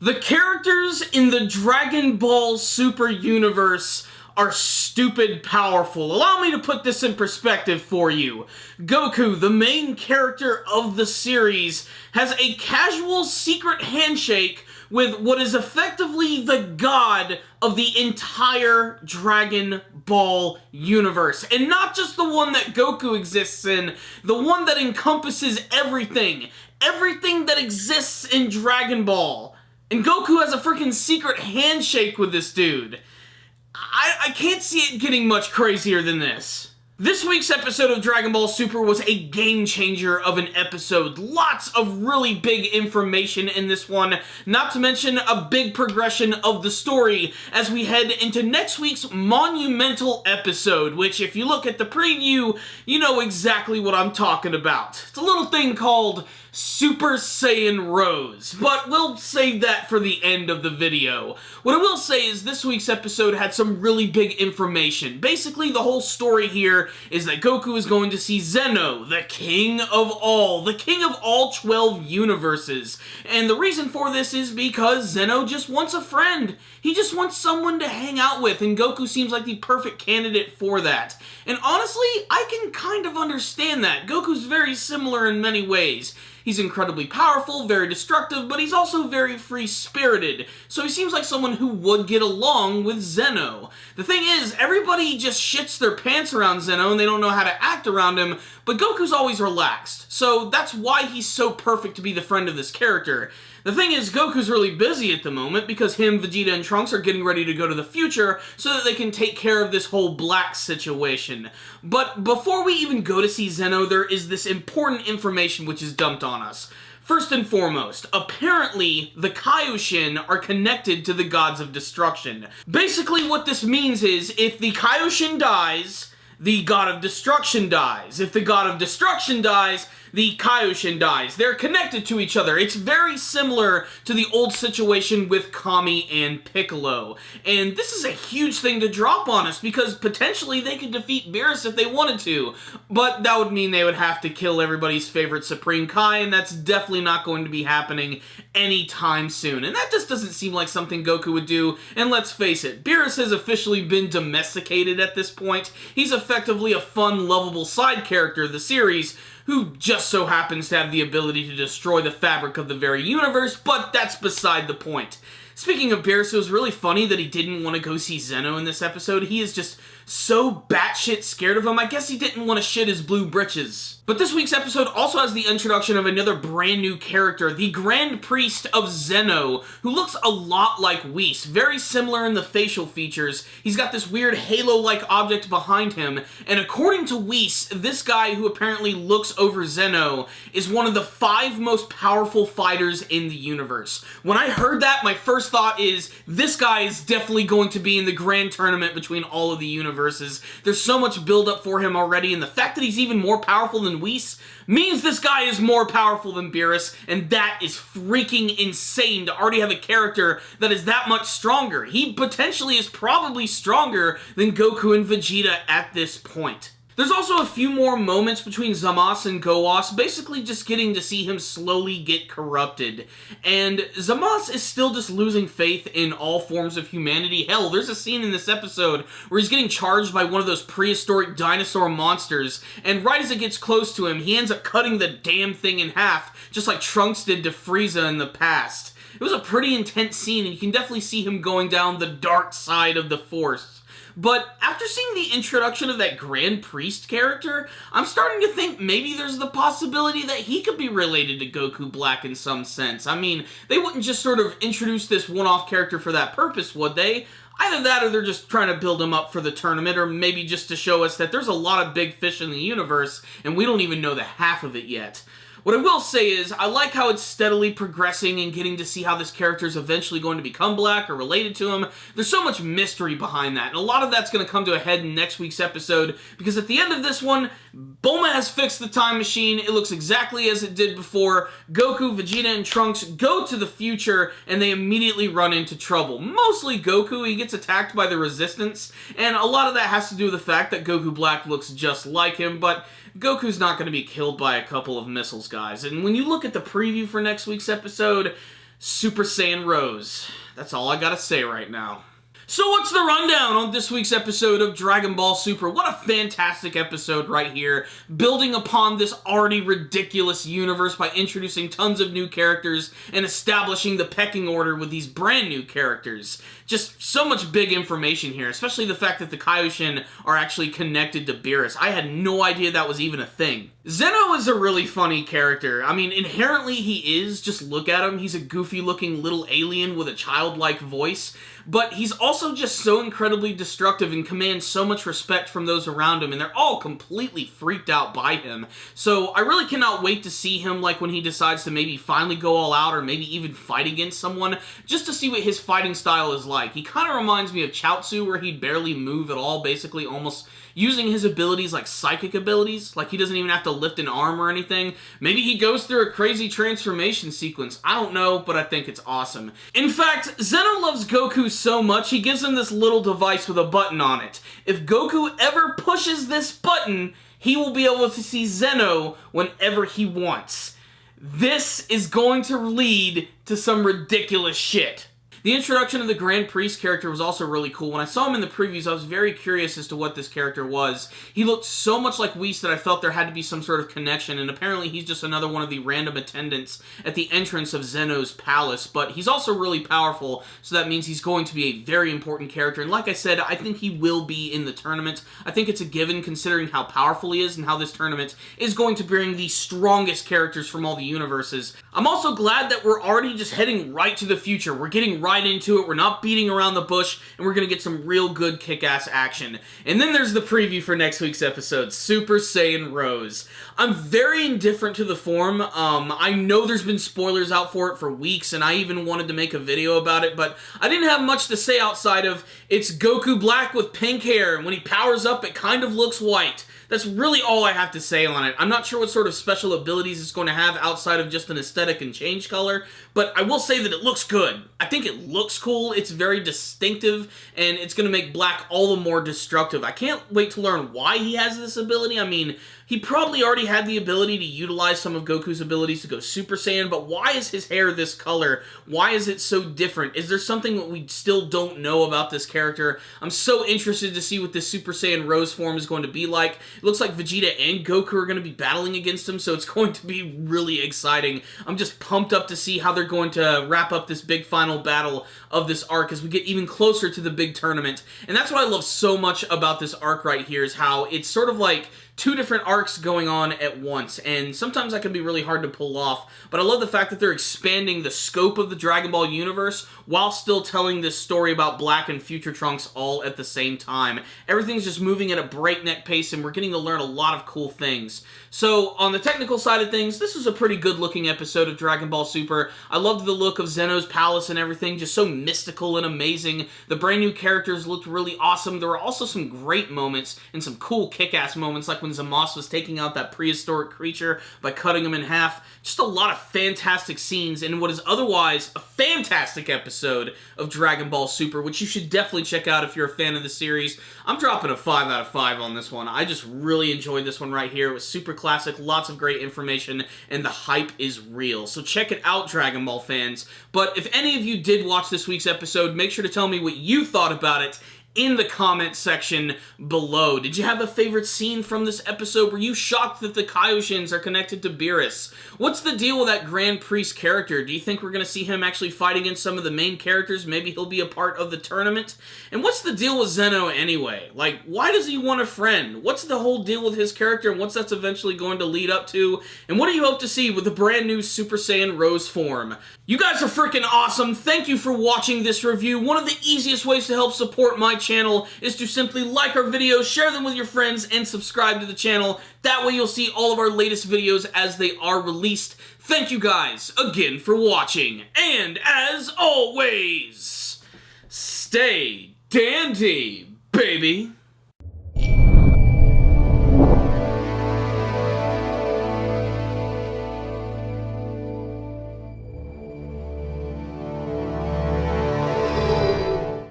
The characters in the Dragon Ball Super universe are stupid powerful. Allow me to put this in perspective for you. Goku, the main character of the series, has a casual secret handshake with what is effectively the god of the entire Dragon Ball universe. And not just the one that Goku exists in, the one that encompasses everything. Everything that exists in Dragon Ball. And Goku has a freaking secret handshake with this dude. I can't see it getting much crazier than this. This week's episode of Dragon Ball Super was a game changer of an episode. Lots of really big information in this one, not to mention a big progression of the story as we head into next week's monumental episode, which if you look at the preview, you know exactly what I'm talking about. It's a little thing called Super Saiyan Rose, but we'll save that for the end of the video. What I will say is this week's episode had some really big information. Basically, the whole story here is that Goku is going to see Zeno, the king of all 12 universes. And the reason for this is because Zeno just wants a friend. He just wants someone to hang out with, and Goku seems like the perfect candidate for that. And honestly, I can kind of understand that. Goku's very similar in many ways. He's incredibly powerful, very destructive, but he's also very free-spirited, so he seems like someone who would get along with Zeno. The thing is, everybody just shits their pants around Zeno and they don't know how to act around him, but Goku's always relaxed, so that's why he's so perfect to be the friend of this character. The thing is, Goku's really busy at the moment because him, Vegeta, and Trunks are getting ready to go to the future so that they can take care of this whole black situation. But before we even go to see Zeno, there is this important information which is dumped on us. First and foremost, apparently, the Kaioshin are connected to the gods of destruction. Basically, what this means is, if the Kaioshin dies, the god of destruction dies. If the god of destruction dies, the Kaioshin dies. They're connected to each other. It's very similar to the old situation with Kami and Piccolo. And this is a huge thing to drop on us because potentially they could defeat Beerus if they wanted to. But that would mean they would have to kill everybody's favorite Supreme Kai, and that's definitely not going to be happening anytime soon. And that just doesn't seem like something Goku would do. And let's face it, Beerus has officially been domesticated at this point. He's effectively a fun, lovable side character of the series, who just so happens to have the ability to destroy the fabric of the very universe, but that's beside the point. Speaking of Beerus, it was really funny that he didn't want to go see Zeno in this episode. He is just so batshit scared of him. I guess he didn't want to shit his blue britches. But this week's episode also has the introduction of another brand new character, the Grand Priest of Zeno, who looks a lot like Whis, very similar in the facial features. He's got this weird halo-like object behind him, and according to Whis, this guy who apparently looks over Zeno is one of the 5 most powerful fighters in the universe. When I heard that, my first thought is, this guy is definitely going to be in the grand tournament between all of the universes. There's so much build-up for him already, and the fact that he's even more powerful than Whis means this guy is more powerful than Beerus, and that is freaking insane to already have a character that is that much stronger. He potentially is probably stronger than Goku and Vegeta at this point. There's also a few more moments between Zamasu and Gowas, basically just getting to see him slowly get corrupted. And Zamasu is still just losing faith in all forms of humanity. Hell, there's a scene in this episode where he's getting charged by one of those prehistoric dinosaur monsters, and right as it gets close to him, he ends up cutting the damn thing in half, just like Trunks did to Frieza in the past. It was a pretty intense scene, and you can definitely see him going down the dark side of the Force. But after seeing the introduction of that Grand Priest character, I'm starting to think maybe there's the possibility that he could be related to Goku Black in some sense. I mean, they wouldn't just sort of introduce this one-off character for that purpose, would they? Either that or they're just trying to build him up for the tournament, or maybe just to show us that there's a lot of big fish in the universe, and we don't even know the half of it yet. What I will say is, I like how it's steadily progressing and getting to see how this character is eventually going to become Black or related to him. There's so much mystery behind that, and a lot of that's going to come to a head in next week's episode, because at the end of this one, Bulma has fixed the time machine. It looks exactly as it did before. Goku, Vegeta, and Trunks go to the future, and they immediately run into trouble. Mostly Goku. He gets attacked by the Resistance, and a lot of that has to do with the fact that Goku Black looks just like him, but Goku's not going to be killed by a couple of missiles, guys. And when you look at the preview for next week's episode, Super Saiyan Rose. That's all I gotta say right now. So what's the rundown on this week's episode of Dragon Ball Super? What a fantastic episode right here, building upon this already ridiculous universe by introducing tons of new characters and establishing the pecking order with these brand new characters. Just so much big information here, especially the fact that the Kaioshin are actually connected to Beerus. I had no idea that was even a thing. Zeno is a really funny character. I mean, inherently he is. Just look at him. He's a goofy-looking little alien with a childlike voice. But he's also just so incredibly destructive and commands so much respect from those around him, and they're all completely freaked out by him. So I really cannot wait to see him, like, when he decides to maybe finally go all out or maybe even fight against someone, just to see what his fighting style is like. He kind of reminds me of Chaozu, where he'd barely move at all, basically almost using his abilities like psychic abilities, like he doesn't even have to lift an arm or anything. Maybe he goes through a crazy transformation sequence. I don't know, but I think it's awesome. In fact, Zeno loves Goku so much, he gives him this little device with a button on it. If Goku ever pushes this button, he will be able to see Zeno whenever he wants. This is going to lead to some ridiculous shit. The introduction of the Grand Priest character was also really cool. When I saw him in the previews, I was very curious as to what this character was. He looked so much like Whis that I felt there had to be some sort of connection, and apparently he's just another one of the random attendants at the entrance of Zeno's palace, but he's also really powerful, so that means he's going to be a very important character, and like I said, I think he will be in the tournament. I think it's a given considering how powerful he is and how this tournament is going to bring the strongest characters from all the universes. I'm also glad that we're already just heading right to the future. We're getting right into it, we're not beating around the bush, and we're gonna get some real good kick-ass action. And then there's the preview for next week's episode, Super Saiyan Rose. I'm very indifferent to the form. I know there's been spoilers out for it for weeks, and I even wanted to make a video about it, but I didn't have much to say outside of, it's Goku Black with pink hair, and when he powers up, it kind of looks white. That's really all I have to say on it. I'm not sure what sort of special abilities it's going to have outside of just an aesthetic and change color, but I will say that it looks good. I think it looks cool, it's very distinctive, and it's going to make Black all the more destructive. I can't wait to learn why he has this ability. I mean, he probably already had the ability to utilize some of Goku's abilities to go Super Saiyan, but why is his hair this color? Why is it so different? Is there something that we still don't know about this character? I'm so interested to see what this Super Saiyan Rose form is going to be like. It looks like Vegeta and Goku are going to be battling against him, so it's going to be really exciting. I'm just pumped up to see how they're going to wrap up this big final battle of this arc as we get even closer to the big tournament. And that's what I love so much about this arc right here, is how it's sort of like two different arcs going on at once, and sometimes that can be really hard to pull off, but I love the fact that they're expanding the scope of the Dragon Ball universe while still telling this story about Black and Future Trunks all at the same time. Everything's just moving at a breakneck pace, and we're getting to learn a lot of cool things. So, on the technical side of things, this was a pretty good looking episode of Dragon Ball Super. I loved the look of Zeno's palace and everything, just so mystical and amazing. The brand new characters looked really awesome. There were also some great moments and some cool kick-ass moments, like when Zamasu was taking out that prehistoric creature by cutting him in half. Just a lot of fantastic scenes in what is otherwise a fantastic episode of Dragon Ball Super, which you should definitely check out if you're a fan of the series. I'm dropping a 5 out of 5 on this one. I just really enjoyed this one right here. It was super classic, lots of great information, and the hype is real. So check it out, Dragon Ball fans. But if any of you did watch this week's episode, make sure to tell me what you thought about it in the comment section below. Did you have a favorite scene from this episode? Were you shocked that the Kaioshins are connected to Beerus? What's the deal with that Grand Priest character? Do you think we're going to see him actually fight against some of the main characters? Maybe he'll be a part of the tournament? And what's the deal with Zeno anyway? Like, why does he want a friend? What's the whole deal with his character, and what's that's eventually going to lead up to? And what do you hope to see with the brand new Super Saiyan Rose form? You guys are freaking awesome. Thank you for watching this review. One of the easiest ways to help support my channel is to simply like our videos, share them with your friends, and subscribe to the channel. That way you'll see all of our latest videos as they are released. Thank you guys again for watching, and as always, stay dandy, baby.